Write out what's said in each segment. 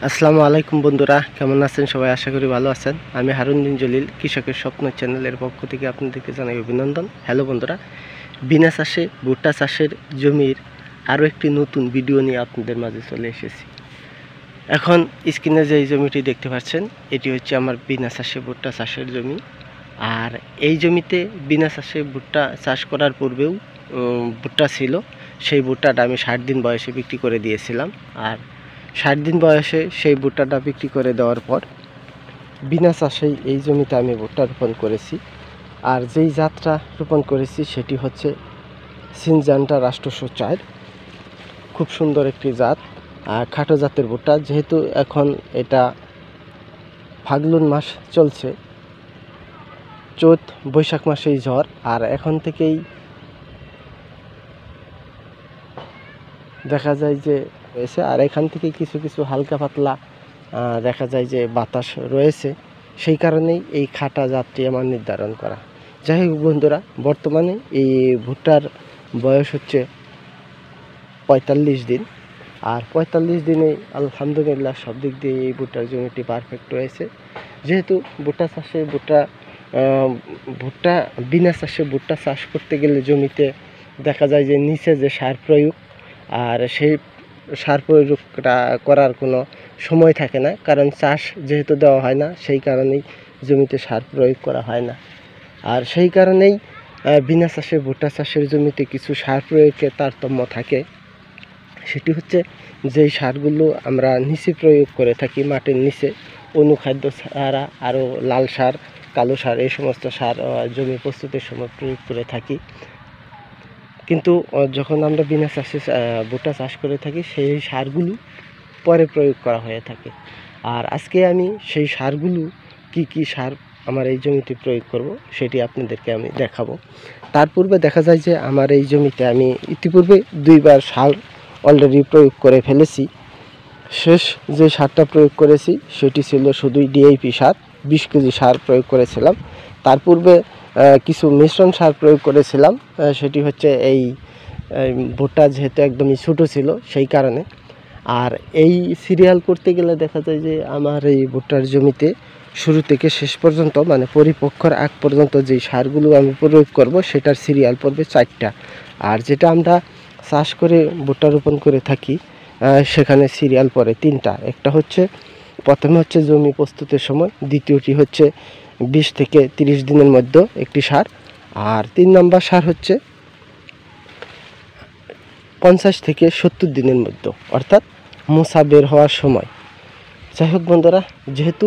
আসসালামু আলাইকুম বন্ধুরা, কেমন আছেন সবাই? আশা করি ভালো আছেন। আমি হারুন বিন জলিল, কৃষকের স্বপ্ন চ্যানেলের পক্ষ থেকে আপনাদেরকে জানাই অভিনন্দন। হ্যালো বন্ধুরা, বিনা চাষে ভুট্টা চাষের জমির আরও একটি নতুন ভিডিও নিয়ে আপনাদের মাঝে চলে এসেছি। এখন স্ক্রিনে যে জমিটি দেখতে পাচ্ছেন, এটি হচ্ছে আমার বিনা চাষে ভুট্টা চাষের জমি। আর এই জমিতে বিনা চাষে ভুট্টা চাষ করার পূর্বেও ভুট্টা ছিল। সেই ভুট্টাটা আমি 60 দিন বয়সে বিক্রি করে দিয়েছিলাম। আর 60 দিন বয়সে সেই ভুট্টাটা বিক্রি করে দেওয়ার পর বিনা চাষেই এই জমিতে আমি ভুট্টা রোপণ করেছি। আর যেই জাতটা রোপণ করেছি সেটি হচ্ছে সিনজান্টা রাষ্ট্রশো 4। খুব সুন্দর একটি জাত, আর খাটো জাতের ভুট্টা। যেহেতু এখন এটা ফাল্গুন মাস চলছে, চৈত বৈশাখ মাসেই ঝড়, আর এখন থেকেই দেখা যায় যে রয়েছে। আর এখান থেকে কিছু কিছু হালকা পাতলা দেখা যায় যে বাতাস রয়েছে, সেই কারণেই এই খাটা জাতটি আমার নির্ধারণ করা। যাই হোক বন্ধুরা, বর্তমানে এই ভুট্টার বয়স হচ্ছে 45 দিন। আর 45 দিনে আলহামদুলিল্লাহ সব দিক দিয়ে এই ভুট্টার জমিটি পারফেক্ট রয়েছে। যেহেতু ভুট্টা চাষে ভুট্টা বিনা চাষে ভুট্টা চাষ করতে গেলে জমিতে দেখা যায় যে নিচে যে সার প্রয়োগ, আর সেই সার প্রয়োগটা করার কোনো সময় থাকে না, কারণ চাষ যেহেতু দেওয়া হয় না, সেই কারণেই জমিতে সার প্রয়োগ করা হয় না। আর সেই কারণেই বিনা চাষে ভুট্টা চাষের জমিতে কিছু সার প্রয়োগের তারতম্য থাকে। সেটি হচ্ছে যেই সারগুলো আমরা নিচে প্রয়োগ করে থাকি মাটির নিচে, অনুখাদ্য ছাড়া আরও লাল সার, কালো সার, এই সমস্ত সার জমি প্রস্তুতের সময় প্রয়োগ করে থাকি। কিন্তু যখন আমরা বিনা চাষে ভুট্টা চাষ করে থাকি, সেই সারগুলো পরে প্রয়োগ করা হয়ে থাকে। আর আজকে আমি সেই সারগুলো কি সার আমার এই জমিতে প্রয়োগ করব সেটি আপনাদেরকে আমি দেখাবো। তার পূর্বে দেখা যায় যে আমার এই জমিতে আমি ইতিপূর্বে 2বার সার অলরেডি প্রয়োগ করে ফেলেছি। শেষ যে সারটা প্রয়োগ করেছি সেটি ছিল শুধুই ডিএপি সার, 20 কেজি সার প্রয়োগ করেছিলাম। তার পূর্বে কিছু মিশ্রণ সার প্রয়োগ করেছিলাম, সেটি হচ্ছে এই ভুট্টা যেহেতু একদমই ছোটো ছিল সেই কারণে। আর এই সিরিয়াল করতে গেলে দেখা যায় যে আমার এই ভুট্টার জমিতে শুরু থেকে শেষ পর্যন্ত, মানে পরিপক্কর আগ পর্যন্ত যেই সারগুলো আমি প্রয়োগ করব সেটার সিরিয়াল পড়বে 4টা। আর যেটা আমরা চাষ করে ভুট্টা রোপণ করে থাকি সেখানে সিরিয়াল পড়ে 3টা। একটা হচ্ছে প্রথমে হচ্ছে জমি প্রস্তুতের সময়, দ্বিতীয়টি হচ্ছে 20 থেকে 30 দিনের মধ্যে একটি সার, আর 3 নম্বর সার হচ্ছে 50 থেকে 70 দিনের মধ্যে, অর্থাৎ মোসা বের হওয়ার সময়। যাই হোক বন্ধুরা, যেহেতু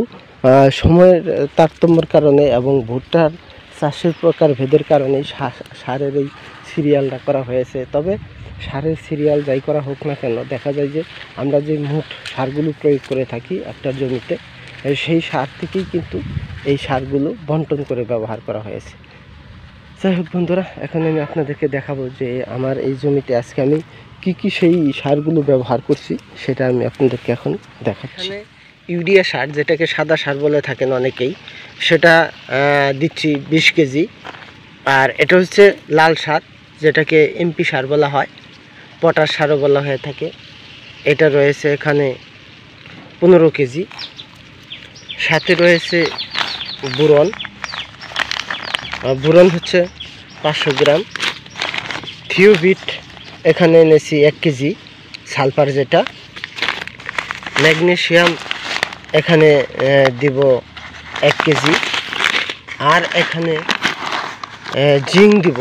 সময়ের তারতম্যের কারণে এবং ভুট্টার চাষের প্রকার ভেদের কারণে সারের এই সিরিয়ালটা করা হয়েছে। তবে সারের সিরিয়াল যাই করা হোক না কেন, দেখা যায় যে আমরা যে মোট সারগুলো প্রয়োগ করে থাকি একটা জমিতে, সেই সার থেকেই কিন্তু এই সারগুলো বন্টন করে ব্যবহার করা হয়েছে। যাই হোক বন্ধুরা, এখন আমি আপনাদেরকে দেখাবো যে আমার এই জমিতে আজকে আমি কি সেই সারগুলো ব্যবহার করছি সেটা আমি আপনাদেরকে এখন দেখাচ্ছি। ইউরিয়া সার, যেটাকে সাদা সার বলে থাকেন অনেকেই, সেটা দিচ্ছি 20 কেজি। আর এটা হচ্ছে লাল সার, যেটাকে এমপি সার বলা হয়, পটাশ সারও বলা হয়ে থাকে। এটা রয়েছে এখানে 15 কেজি। সাথে রয়েছে বোরন, বোরন হচ্ছে 500 গ্রাম। থিওবিট এখানে এনেছি 1 কেজি, সালফার যেটা। ম্যাগনেসিয়াম এখানে দিব 1 কেজি। আর এখানে জিঙ্ক দিব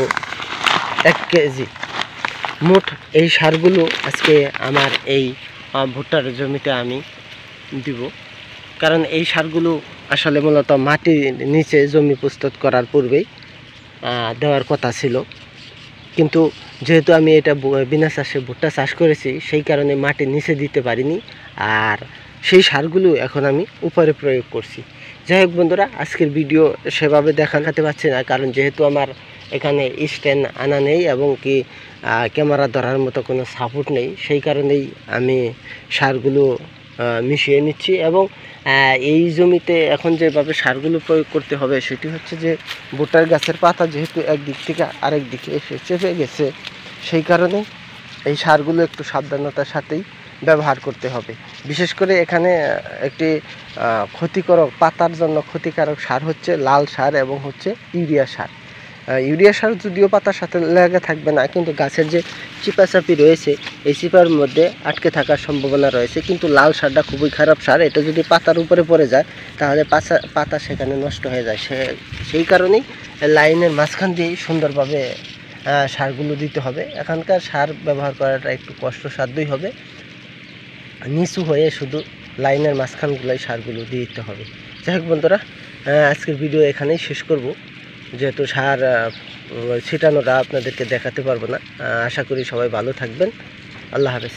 1 কেজি। মোট এই সারগুলো আজকে আমার এই ভুট্টার জমিতে আমি দিব, কারণ এই সারগুলো আসলে মূলত মাটির নিচে জমি প্রস্তুত করার পূর্বেই দেওয়ার কথা ছিল। কিন্তু যেহেতু আমি এটা বিনা চাষে ভুট্টা চাষ করেছি, সেই কারণে মাটির নিচে দিতে পারিনি, আর সেই সারগুলো এখন আমি উপরে প্রয়োগ করছি। যাই হোক বন্ধুরা, আজকের ভিডিও সেভাবে দেখাতে পারছি না, কারণ যেহেতু আমার এখানে স্ট্যান্ড আনা নেই এবং কি ক্যামেরা ধরার মতো কোনো সাপোর্ট নেই, সেই কারণেই আমি সারগুলো মিশিয়ে নিচ্ছি। এবং এই জমিতে এখন যেভাবে সারগুলো প্রয়োগ করতে হবে সেটি হচ্ছে যে ভুট্টার গাছের পাতা যেহেতু একদিক থেকে আরেক দিকে এসে চেপে গেছে, সেই কারণে এই সারগুলো একটু সাবধানতার সাথেই ব্যবহার করতে হবে। বিশেষ করে এখানে একটি ক্ষতিকারক পাতার জন্য ক্ষতিকারক সার হচ্ছে লাল সার এবং হচ্ছে ইউরিয়া সার। ইউরিয়া সার যদিও পাতার সাথে লেগে থাকবে না, কিন্তু গাছের যে চিপাচাপি রয়েছে এই চিপার মধ্যে আটকে থাকার সম্ভাবনা রয়েছে। কিন্তু লাল সারটা খুবই খারাপ সার, এটা যদি পাতার উপরে পড়ে যায় তাহলে পাতা সেখানে নষ্ট হয়ে যায়। সেই কারণেই লাইনের মাঝখান দিয়েই সুন্দরভাবে সারগুলো দিতে হবে। এখানকার সার ব্যবহার করাটা একটু কষ্টসাধ্যই হবে, নিচু হয়ে শুধু লাইনের মাঝখানগুলোই সারগুলো দিয়ে দিতে হবে। যাই হোক বন্ধুরা, আজকের ভিডিও এখানেই শেষ করব, যেহেতু সার ছিটানোটা আপনাদেরকে দেখাতে পারবো না। আশা করি সবাই ভালো থাকবেন। আল্লাহ হাফেজ।